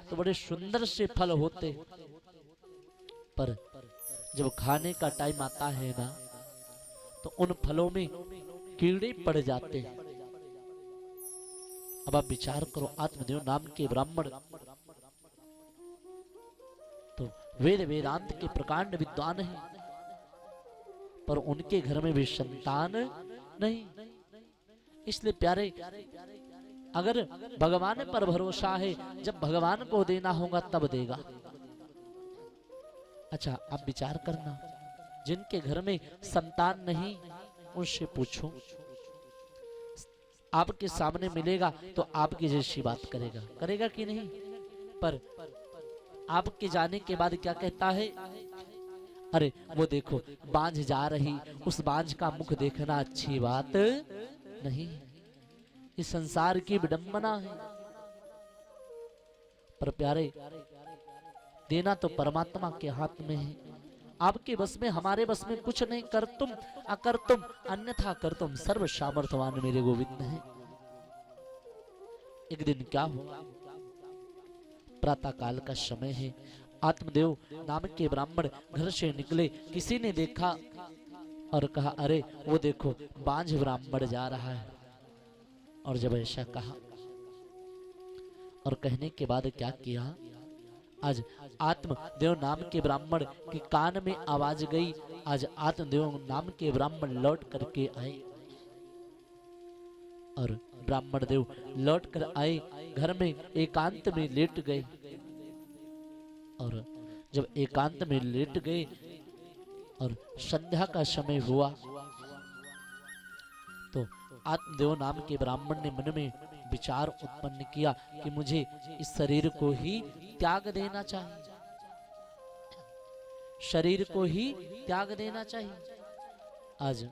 तो बड़े सुंदर से फल होते, पर जब खाने का टाइम आता है ना तो उन फलों में कीड़े पड़ जाते हैं। अब आप विचार करो, आत्मदेव नाम के ब्राह्मण तो वेद वेदांत के प्रकांड विद्वान हैं, पर उनके घर में भी संतान नहीं। इसलिए प्यारे, अगर भगवान पर भरोसा है, जब भगवान को देना होगा तब देगा। अच्छा, आप विचार करना, जिनके घर में संतान नहीं उनसे पूछो, आपके सामने मिलेगा तो आपकी जैसी बात करेगा, करेगा कि नहीं? पर आपके जाने के बाद क्या कहता है, अरे वो देखो बांझ जा रही, उस बांझ का मुख देखना अच्छी बात नहीं, इस संसार की विडंबना है। पर प्यारे, देना तो परमात्मा के हाथ में है, आपके बस में, हमारे बस में कुछ नहीं। कर तुम अकर तुम अन्यथा कर तुम, सर्व सामर्थ्यवान मेरे गोविंद है। एक दिन क्या हुआ, प्रातः काल का समय है, आत्मदेव नाम के ब्राह्मण घर से निकले, किसी ने देखा और कहा, अरे वो देखो बांझ ब्राह्मण जा रहा है। और जब ऐसा कहा और कहने के बाद क्या किया, आज आत्मदेव नाम के ब्राह्मण के कान में आवाज गई, आज आत्मदेव नाम के ब्राह्मण लौट करके आए। और ब्राह्मण देव लौट कर आए, घर में एकांत में लेट गए। और जब एकांत में लेट गए और संध्या का समय हुआ, तो आत्मदेव नाम के ब्राह्मण ने मन में विचार उत्पन्न किया कि मुझे इस शरीर को ही त्याग देना चाहिए, शरीर को ही त्याग देना चाहिए। आज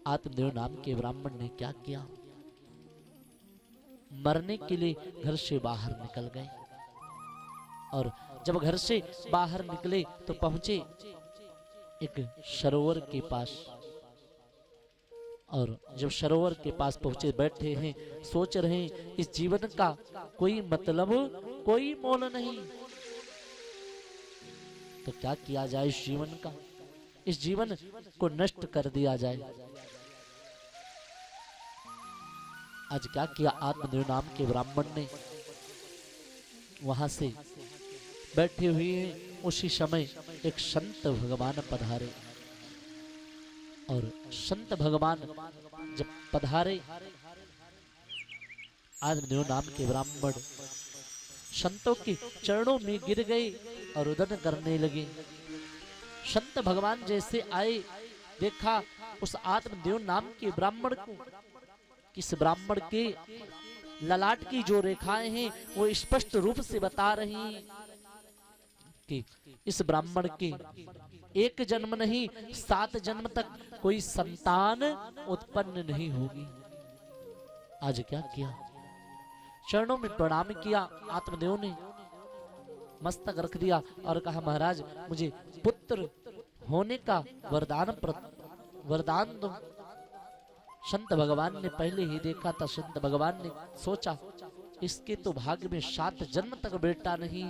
आत्मदेव नाम के ब्राह्मण ने क्या किया, मरने के लिए घर से बाहर निकल गए। और जब घर से बाहर निकले तो पहुंचे एक सरोवर के पास। और जब सरोवर के पास पहुंचे, बैठे हैं, सोच रहे हैं इस जीवन का कोई मतलब, कोई मोल नहीं, तो क्या किया जाए इस जीवन का, इस जीवन को नष्ट कर दिया जाए। आज क्या किया आत्मदेव नाम के ब्राह्मण ने, वहां से बैठे हुए उसी समय एक संत भगवान पधारे। और संत भगवान जब पधारे, आत्मदेव नाम के ब्राह्मण संतों के चरणों में गिर गए और रुदन करने लगे। संत भगवान जैसे आए, देखा उस आत्मदेव नाम के ब्राह्मण को, किस ब्राह्मण के ललाट की जो रेखाएं हैं वो स्पष्ट रूप से बता रही कि इस ब्राह्मण के एक जन्म नहीं 7 जन्म तक कोई संतान उत्पन्न नहीं होगी। आज क्या किया, चरणों में प्रणाम किया, आत्मदेव ने मस्तक रख दिया और कहा, महाराज मुझे पुत्र होने का वरदान दो। संत भगवान ने पहले ही देखा था, संत भगवान ने सोचा इसके तो भाग्य में 7 जन्म तक बेटा नहीं,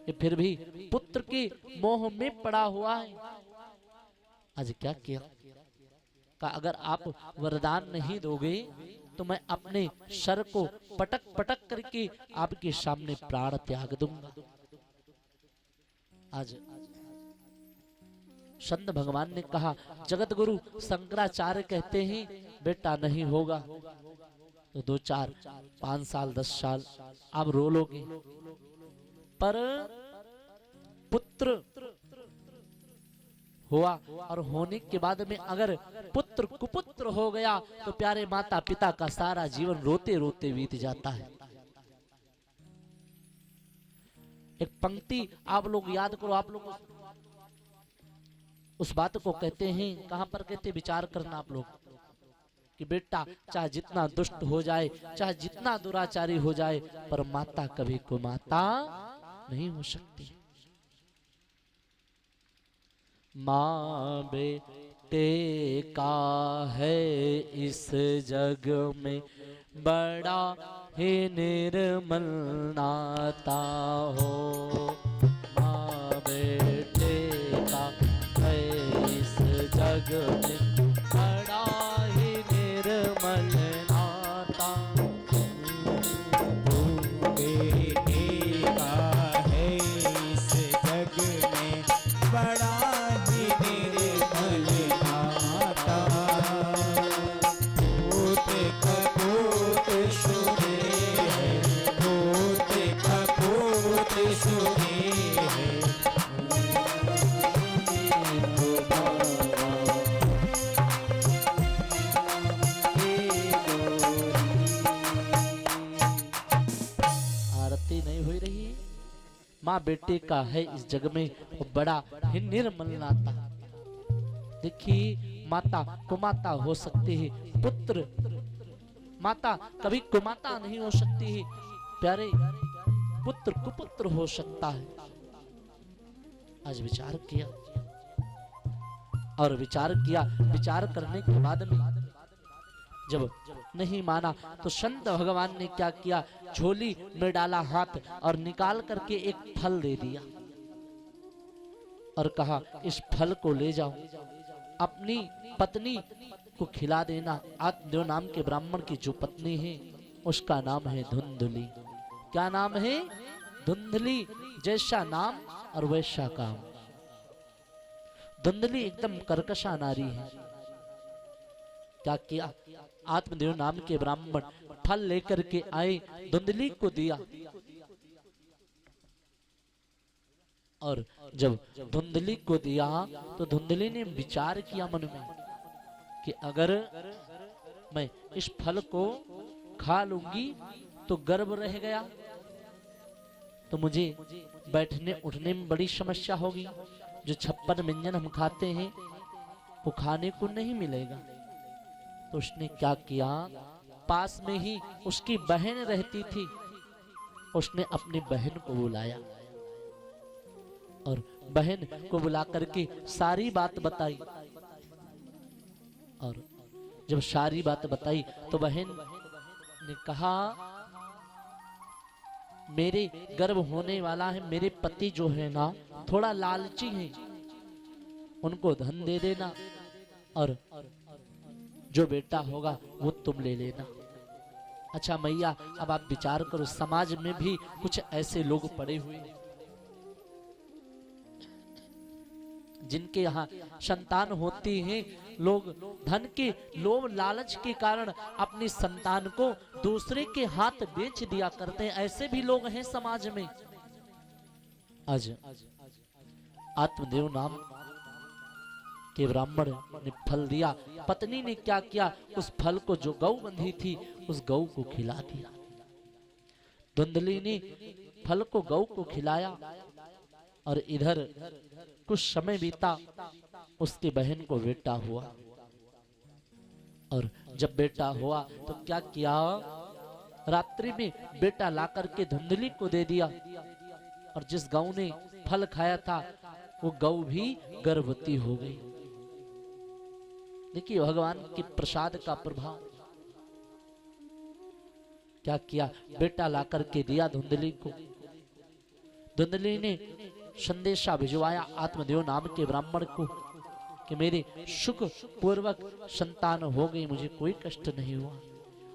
ये फिर भी पुत्र के मोह में पड़ा हुआ है। आज क्या किया, का अगर आप वरदान नहीं दोगे तो मैं अपने सर को पटक पटक करके आपके सामने प्राण त्याग दूंगा। आज संत भगवान ने कहा, जगत गुरु शंकराचार्य कहते हैं बेटा नहीं होगा, तो 2, 4, 5 साल 10 साल आप रो लोगे, पर पुत्र हुआ और होने के बाद में अगर पुत्र कुपुत्र हो गया तो प्यारे माता पिता का सारा जीवन रोते रोते बीत जाता है। एक पंक्ति आप लोग याद करो, आप लोग उस बात को कहते हैं, कहां पर कहते, विचार करना आप लोग, कि बेटा चाहे जितना दुष्ट हो जाए, चाहे जितना दुराचारी हो जाए, पर माता कभी को माता नहीं हो सकती। माँ बेटे का है इस जग में बड़ा हे निर्मल नाता हो, माँ बेटे का है इस जग में बड़ा ही निर्मल नाता। बेटे का है इस जग में बड़ा ही निर्मल नाता। पूत कपूत सुने है, पूत कपूत सुने है। आरती नहीं हो रही है। माँ बेटे का है इस जग में वो बड़ा ही निर्मल नाता। देखिए माता कुमाता हो सकती है, पुत्र माता कभी कुमाता नहीं हो सकती है, प्यारे पुत्र कुपुत्र हो सकता है। आज विचार किया और विचार किया, विचार करने के बाद में जब नहीं माना तो संत भगवान ने क्या किया, झोली में डाला हाथ और निकाल करके एक फल दे दिया और कहा इस फल को ले जाओ, अपनी पत्नी को खिला देना। आत्मदेव नाम के ब्राह्मण की जो पत्नी है उसका नाम है धुंधली। क्या नाम है? धुंधली। जैसा नाम और वैसा काम। धुंधली एकदम कर्कशा नारी है। क्या किया, आत्मदेव नाम के ब्राह्मण फल लेकर के आए, धुंधली को दिया और जब धुंधली को दिया तो धुंधली ने विचार किया मन में कि अगर मैं इस फल को खा लूंगी तो गर्भ रह गया तो मुझे बैठने उठने में बड़ी समस्या होगी। जो 56 व्यंजन हम खाते हैं वो खाने को नहीं मिलेगा। तो उसने क्या किया, पास में ही उसकी बहन रहती थी, उसने अपनी बहन को बुलाया और बहन को बुला करके सारी बात बताई। और जब सारी बात बताई तो बहन ने कहा मेरे गर्भ होने वाला है, मेरे पति जो है ना थोड़ा लालची है, उनको धन दे देना और जो बेटा होगा वो तुम ले लेना। अच्छा मैया, अब आप विचार करो, समाज में भी कुछ ऐसे लोग पड़े हुए हैं जिनके यहाँ संतान होती है, लोग धन के लोभ लालच के कारण अपनी संतान को दूसरे के हाथ बेच दिया करते हैं। ऐसे भी लोग हैं समाज में। आज आत्मदेव नाम के ब्राह्मण ने फल दिया, पत्नी ने क्या किया, उस फल को जो गौ बंधी थी उस गौ को खिला दिया। धुंधली ने फल को गौ को खिलाया और इधर कुछ समय बीता, उसकी बहन को बेटा हुआ और जब बेटा हुआ तो क्या किया, रात्रि में बेटा लाकर के धुंधली को दे दिया और जिस गौ ने फल खाया था वो गौ भी गर्भवती हो गई। देखिए भगवान के प्रसाद का प्रभाव। क्या किया, बेटा लाकर के दिया धुंधली को। धुंधली ने संदेशा भिजवाया आत्मदेव नाम के ब्राह्मण को कि मेरे सुख पूर्वक संतान हो गई, मुझे कोई कष्ट नहीं हुआ।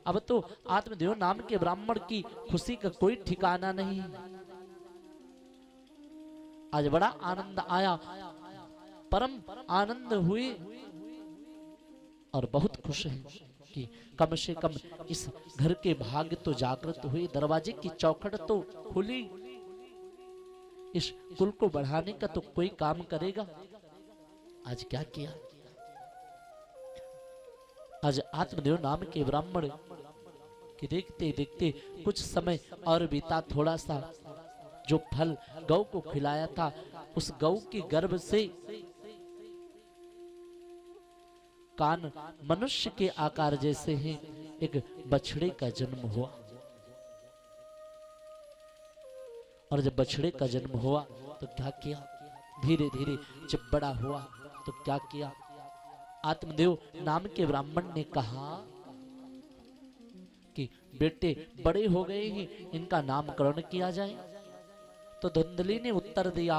अब तो आत्मदेव नाम के ब्राह्मण की खुशी का कोई ठिकाना नहीं। आज बड़ा आनंद आया, परम आनंद हुए और बहुत खुश हैं कि कम से कम इस घर के भाग्य तो जागृत हुए, दरवाजे की चौखट तो खुली, इस कुल को बढ़ाने का तो कोई काम करेगा। आज क्या किया, आज आत्मदेव नाम के ब्राह्मण कि देखते देखते कुछ समय और बीता, थोड़ा सा जो फल गौ को खिलाया था उस गौ के गर्भ से कान मनुष्य के आकार जैसे हैं, एक बछड़े का जन्म हुआ। और जब बछड़े का जन्म हुआ तो क्या किया, धीरे धीरे जब बड़ा हुआ तो क्या किया, आत्मदेव नाम के ब्राह्मण ने कहा कि बेटे बड़े हो गए हैं, इनका नामकरण किया जाए। तो धुंधली ने उत्तर दिया,